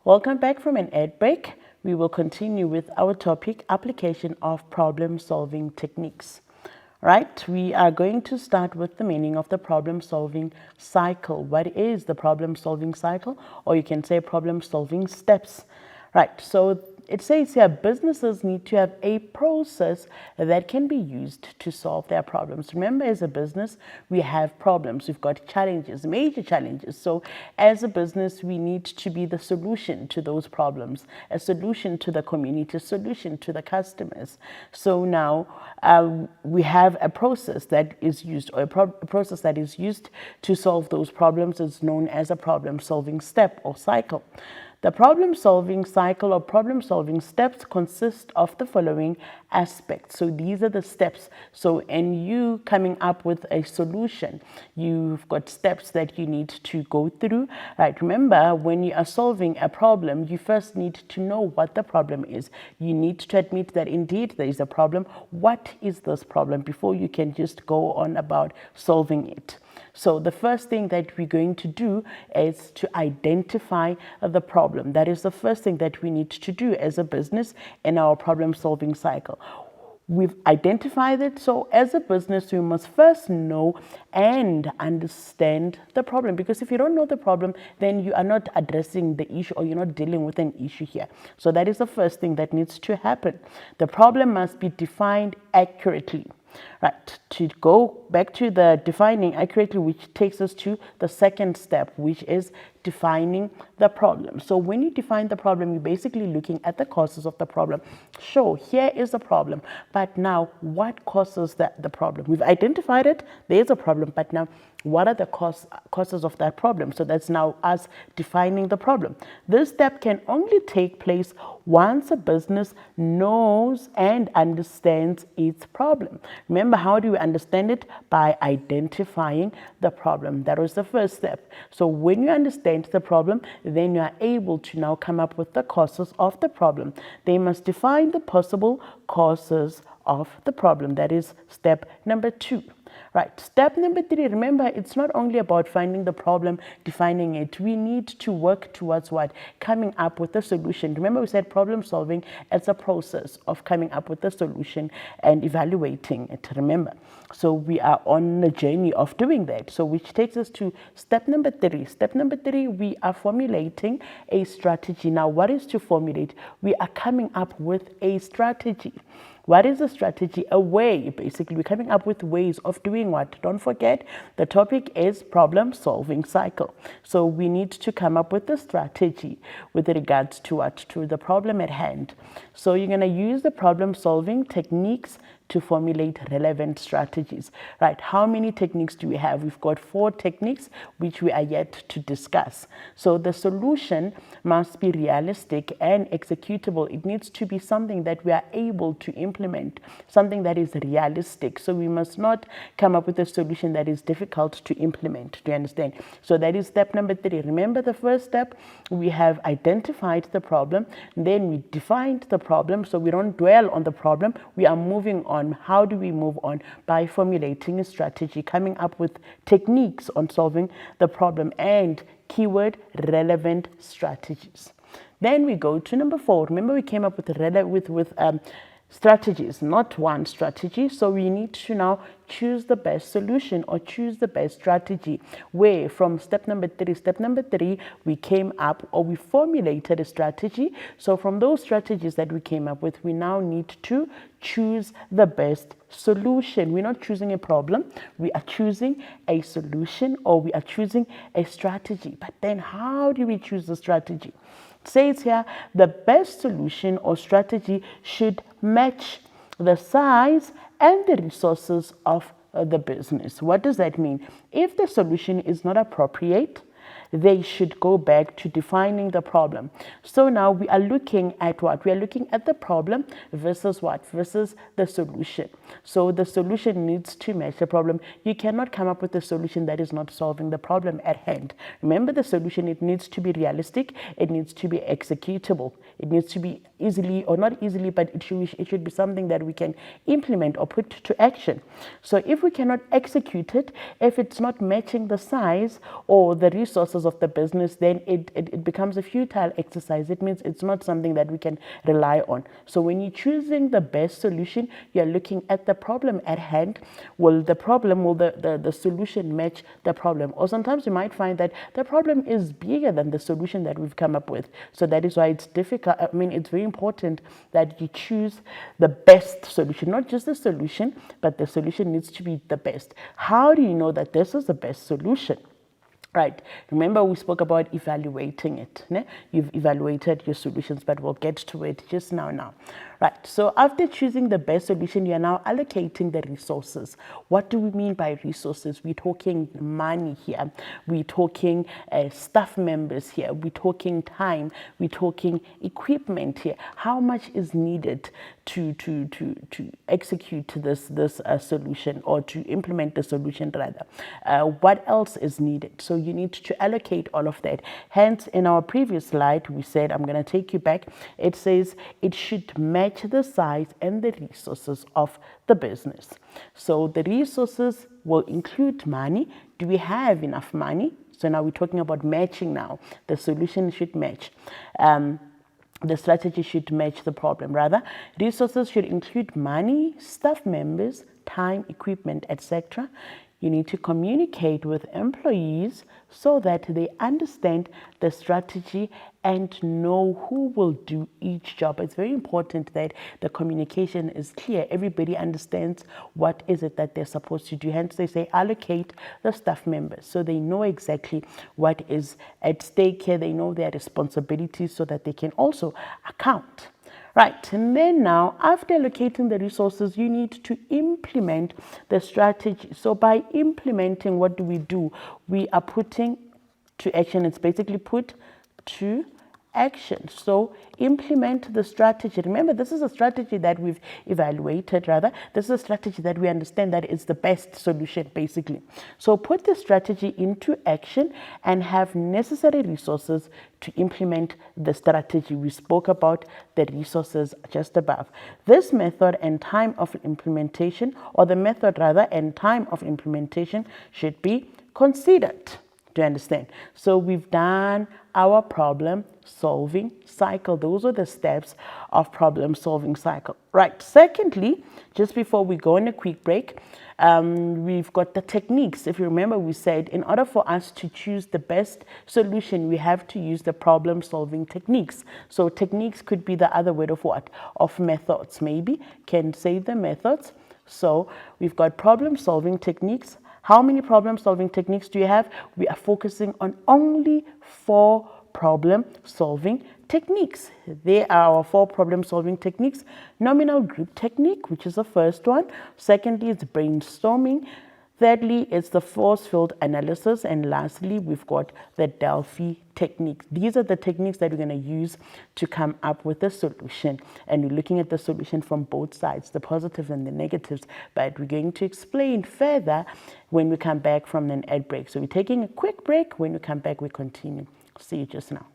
Welcome back from an ad break. We will continue with our topic, application of problem-solving techniques. Right, we are going to start with the meaning of the problem-solving cycle. What is the problem-solving cycle? Or you can say problem-solving steps. Right, so it says here businesses need to have a process that can be used to solve their problems. Remember, as a business, we have problems. We've got challenges, major challenges. So as a business, we need to be the solution to those problems, a solution to the community, a solution to the customers. So now we have a process that is used, or a process that is used to solve those problems is known as a problem-solving step or cycle. The problem-solving cycle or problem-solving steps consist of the following aspects. So these are the steps. So in you coming up with a solution, you've got steps that you need to go through. Right? Remember, when you are solving a problem, you first need to know what the problem is. You need to admit that indeed there is a problem. What is this problem before you can just go on about solving it? So the first thing that we're going to do is to identify the problem. That is the first thing that we need to do as a business in our problem-solving cycle. We've identified it. So as a business, we must first know and understand the problem. Because if you don't know the problem, then you are not addressing the issue, or you're not dealing with an issue here. So that is the first thing that needs to happen. The problem must be defined accurately. Right, to go back to the defining accurately, which takes us to the second step, which is defining the problem. So when you define the problem, you're basically looking at the causes of the problem. Sure, here is the problem, but now what causes the problem? We've identified it, there's a problem, but now what are the causes of that problem? So that's now us defining the problem. This step can only take place once a business knows and understands its problem. Remember, how do we understand it? By identifying the problem. That was the first step. So when you understand the problem, then you are able to now come up with the causes of the problem. They must define the possible causes of the problem. That is step number 2. Right, step number 3, remember, it's not only about finding the problem, defining it. We need to work towards what? Coming up with a solution. Remember, we said problem solving as a process of coming up with a solution and evaluating it, remember. So we are on a journey of doing that. So which takes us to step number 3. Step number 3, we are formulating a strategy. Now, what is to formulate? We are coming up with a strategy. What is a strategy? A way, basically. We're coming up with ways of doing what? Don't forget, the topic is problem-solving cycle. So we need to come up with a strategy with regards to what? To the problem at hand. So you're going to use the problem-solving techniques to formulate relevant strategies. Right, how many techniques do we have? We've got 4 techniques which we are yet to discuss. So the solution must be realistic and executable. It needs to be something that we are able to implement, something that is realistic. So we must not come up with a solution that is difficult to implement. Do you understand? So that is step number 3. Remember, the first step, we have identified the problem, then we defined the problem. So we don't dwell on the problem, we are moving on. How do we move on? By formulating a strategy, coming up with techniques on solving the problem, and keyword relevant strategies. Then we go to number 4. Remember, we came up with strategies, not one strategy. So we need to now choose the best solution or choose the best strategy. Where from step number 3, we came up, or we formulated a strategy. So from those strategies that we came up with, we now need to choose the best solution. We're not choosing a problem, we are choosing a solution, or we are choosing a strategy. But then how do we choose the strategy? It says here, the best solution or strategy should match the size and the resources of the business. What does that mean? If the solution is not appropriate, they should go back to defining the problem. So now we are looking at what? We are looking at the problem versus what? Versus the solution. So the solution needs to match the problem. You cannot come up with a solution that is not solving the problem at hand. Remember, the solution, it needs to be realistic, it needs to be executable, it needs to be easily, or not easily, but it should be something that we can implement or put to action. So if we cannot execute it, if it's not matching the size or the resources resources of the business, then it becomes a futile exercise. It means it's not something that we can rely on. So when you're choosing the best solution, you're looking at the problem at hand. Will the solution match the problem? Or sometimes you might find that the problem is bigger than the solution that we've come up with. So that is why it's difficult. I mean, it's very important that you choose the best solution, not just the solution, but the solution needs to be the best. How do you know that this is the best solution? Right. Remember, we spoke about evaluating it. Ne? You've evaluated your solutions, but we'll get to it just now. Right. So after choosing the best solution, you are now allocating the resources. What do we mean by resources? We're talking money here. We're talking staff members here. We're talking time. We're talking equipment here. How much is needed to execute this solution, or to implement the solution rather? What else is needed? So you need to allocate all of that. Hence, in our previous slide, we said, I'm going to take you back. It says it should match the size and the resources of the business. So the resources will include money. Do we have enough money? So now we're talking about matching now. The solution should match. The strategy should match the problem. Rather, resources should include money, staff members, time, equipment, etc. You need to communicate with employees so that they understand the strategy and know who will do each job. It's very important that the communication is clear. Everybody understands what is it that they're supposed to do. Hence, they say allocate the staff members so they know exactly what is at stake here. They know their responsibilities so that they can also account. Right, and then now, after allocating the resources, you need to implement the strategy. So by implementing, what do? We are putting to action. It's basically put to action. So implement the strategy. Remember, this is a strategy that we've evaluated, rather. This is a strategy that we understand that is the best solution, basically. So put the strategy into action and have necessary resources to implement the strategy. We spoke about the resources just above. This method and time of implementation, or the method rather and time of implementation, should be considered. Do you understand? So we've done our problem solving cycle. Those are the steps of problem solving cycle. Right. Secondly, just before we go on a quick break, we've got the techniques. If you remember, we said in order for us to choose the best solution, we have to use the problem solving techniques. So techniques could be the other word of what? Of methods. Maybe can say the methods. So we've got problem solving techniques. How many problem-solving techniques do you have? We are focusing on only 4 problem-solving techniques. There are our 4 problem-solving techniques. Nominal group technique, which is the first one. Secondly, it's brainstorming. Thirdly, it's the force field analysis. And lastly, we've got the Delphi techniques. These are the techniques that we're going to use to come up with a solution. And we're looking at the solution from both sides, the positives and the negatives. But we're going to explain further when we come back from an ad break. So we're taking a quick break. When we come back, we continue. See you just now.